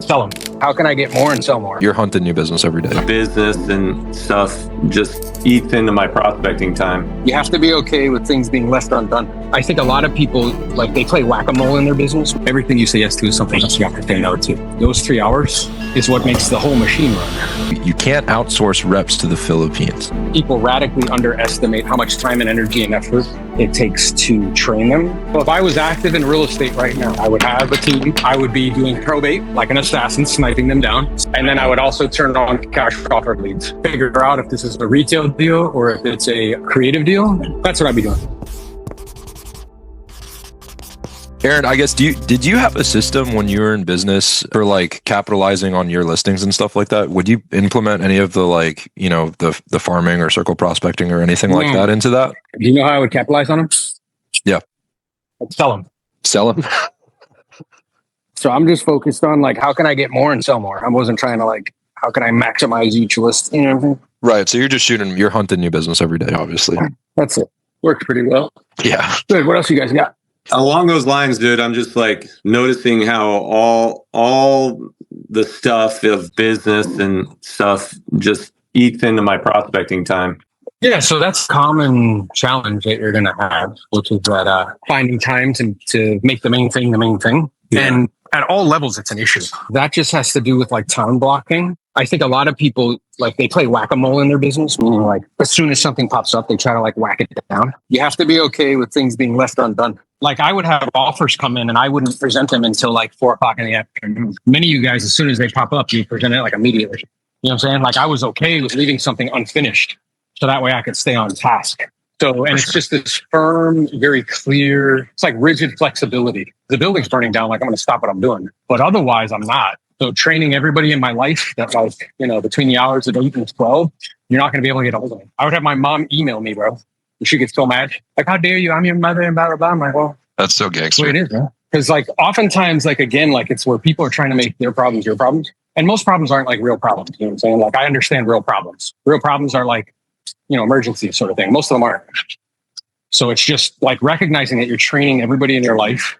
Sell them. How can I get more and sell more? You're hunting new business every day. Business and stuff just eats into my prospecting time. You have to be okay with things being left undone. I think a lot of people, like, they play whack-a-mole in their business. Everything you say yes to is something else you have to say no to. Those 3 hours is what makes the whole machine run. You can't outsource reps to the Philippines. People radically underestimate how much time and energy and effort it takes to train them. Well, if I was active in real estate right now, I would have a team. I would be doing probate like an assassin, sniping them down. And then I would also turn on cash offer leads. Figure out if this is a retail deal or if it's a creative deal. That's what I'd be doing. Aaron, I guess, did you have a system when you were in business for like capitalizing on your listings and stuff like that? Would you implement any of the the farming or circle prospecting or anything like that into that? Do you know how I would capitalize on them? Yeah. I'd sell them. Sell them? So I'm just focused on like, how can I get more and sell more? I wasn't trying to like, how can I maximize each list? You know what I mean? Right. So you're hunting new business every day, obviously. That's it. Works pretty well. Yeah. Good. What else you guys got? Along those lines, dude, I'm just like noticing how all the stuff of business and stuff just eats into my prospecting time. Yeah, so that's a common challenge that you're going to have, which is that finding time to make the main thing the main thing. Yeah. And at all levels, it's an issue. That just has to do with like time blocking. I think a lot of people, like, they play whack-a-mole in their business, meaning like as soon as something pops up, they try to like whack it down. You have to be okay with things being left undone. Like, I would have offers come in and I wouldn't present them until like 4:00 in the afternoon. Many of you guys, as soon as they pop up, you present it like immediately. You know what I'm saying? Like, I was okay with leaving something unfinished so that way I could stay on task. So, and it's just this firm, very clear, it's like rigid flexibility. The building's burning down, like I'm going to stop what I'm doing. But otherwise, I'm not. So training everybody in my life that, like, you know, between the hours of 8 and 12, you're not going to be able to get a hold of me. I would have my mom email me, bro. And she gets so mad. Like, how dare you? I'm your mother and blah, blah, blah. I'm like, well, that's so gangster. It is, man. Because like oftentimes, like, again, like it's where people are trying to make their problems your problems. And most problems aren't like real problems. You know what I'm saying? Like, I understand real problems. Real problems are like, you know, emergency sort of thing. Most of them aren't. So it's just like recognizing that you're training everybody in your life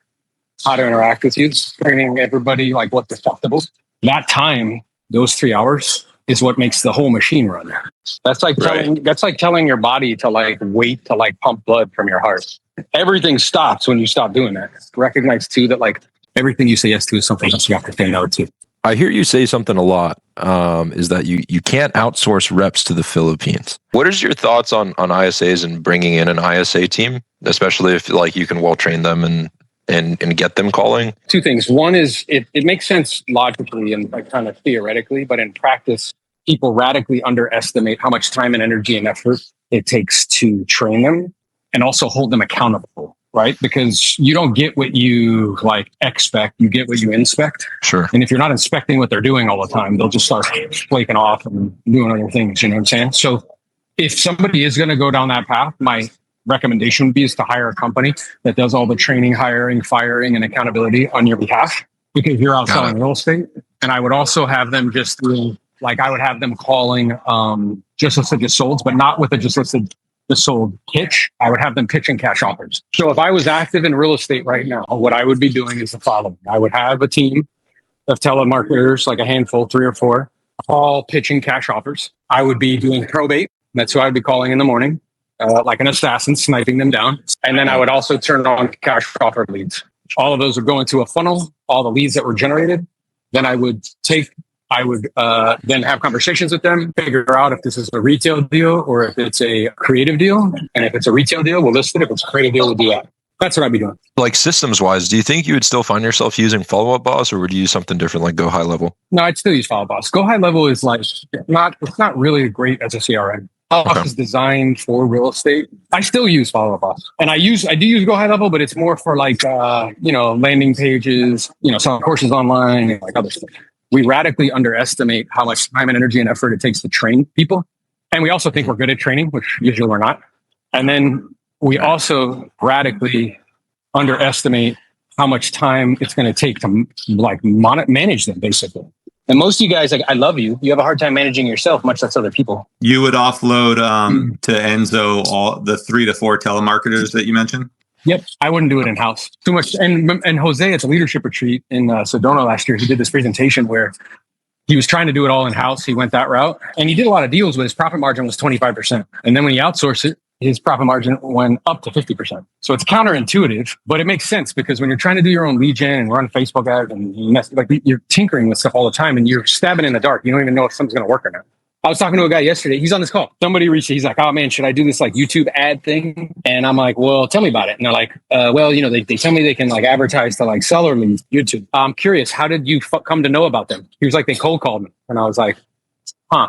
how to interact with you, training everybody like what's acceptable. That time, those 3 hours is what makes the whole machine run. That's like telling your body to like wait to like pump blood from your heart. Everything stops when you stop doing that. Recognize too that like everything you say yes to is something else you have to say no to. I hear you say something a lot, is that you can't outsource reps to the Philippines. What is your thoughts on ISAs and bringing in an ISA team, especially if like you can well train them and get them calling? Two things. One is it makes sense logically and like kind of theoretically, but in practice, people radically underestimate how much time and energy and effort it takes to train them and also hold them accountable. Right? Because you don't get what you like expect, you get what you inspect. Sure. And if you're not inspecting what they're doing all the time, they'll just start flaking off and doing other things. You know what I'm saying? So if somebody is going to go down that path, my recommendation would be is to hire a company that does all the training, hiring, firing, and accountability on your behalf, because you're out selling real estate. And I would also have them just doing, like, I would have them calling just listed, just sold, but not with a just listed, the sold pitch. I would have them pitching cash offers. So if I was active in real estate right now, what I would be doing is the following. I would have a team of telemarketers, like a handful, 3 or 4, all pitching cash offers. I would be doing probate. That's who I would be calling in the morning, like an assassin, sniping them down. And then I would also turn on cash offer leads. All of those would go into a funnel, all the leads that were generated. Then I would then have conversations with them, figure out if this is a retail deal or if it's a creative deal. And if it's a retail deal, we'll list it. If it's a creative deal, we'll do that. That's what I'd be doing. Like systems wise, do you think you would still find yourself using Follow Up Boss, or would you use something different like GoHighLevel? No, I'd still use Follow Up Boss. GoHighLevel is like it's not really great as a CRM. Follow Up Boss is designed for real estate. I still use Follow Up Boss, and I do use GoHighLevel, but it's more for like landing pages, selling courses online, and like other stuff. We radically underestimate how much time and energy and effort it takes to train people. And we also think we're good at training, which usually we're not. And then we also radically underestimate how much time it's going to take to like manage them, basically. And most of you guys, like, I love you. You have a hard time managing yourself, much less other people. You would offload to Enzo all the 3 to 4 telemarketers that you mentioned? Yep. I wouldn't do it in house. Too much. And Jose at the leadership retreat in Sedona last year, he did this presentation where he was trying to do it all in house. He went that route and he did a lot of deals, but his profit margin was 25%. And then when he outsourced it, his profit margin went up to 50%. So it's counterintuitive, but it makes sense because when you're trying to do your own lead gen and run Facebook ads and you're tinkering with stuff all the time and you're stabbing in the dark. You don't even know if something's going to work or not. I was talking to a guy yesterday. He's on this call. Somebody reached, he's like, oh man, should I do this like YouTube ad thing? And I'm like, well, tell me about it. And they're like, well, you know, they tell me they can like advertise to like seller leads, YouTube. I'm curious, how did you come to know about them? He was like, they cold called me. And I was like, huh.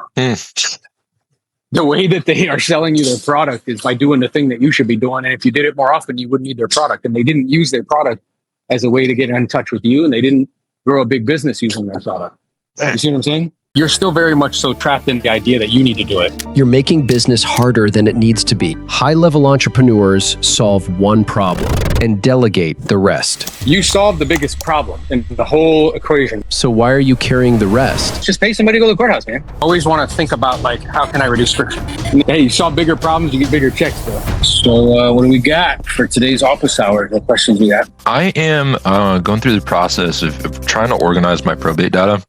The way that they are selling you their product is by doing the thing that you should be doing. And if you did it more often, you wouldn't need their product. And they didn't use their product as a way to get in touch with you. And they didn't grow a big business using their product. You see what I'm saying? You're still very much so trapped in the idea that you need to do it. You're making business harder than it needs to be. High-level entrepreneurs solve one problem and delegate the rest. You solve the biggest problem in the whole equation. So why are you carrying the rest? Just pay somebody to go to the courthouse, man. Always want to think about like, how can I reduce friction? Hey, you solve bigger problems, you get bigger checks, bro. So what do we got for today's office hour? What questions we got? I am going through the process of trying to organize my probate data.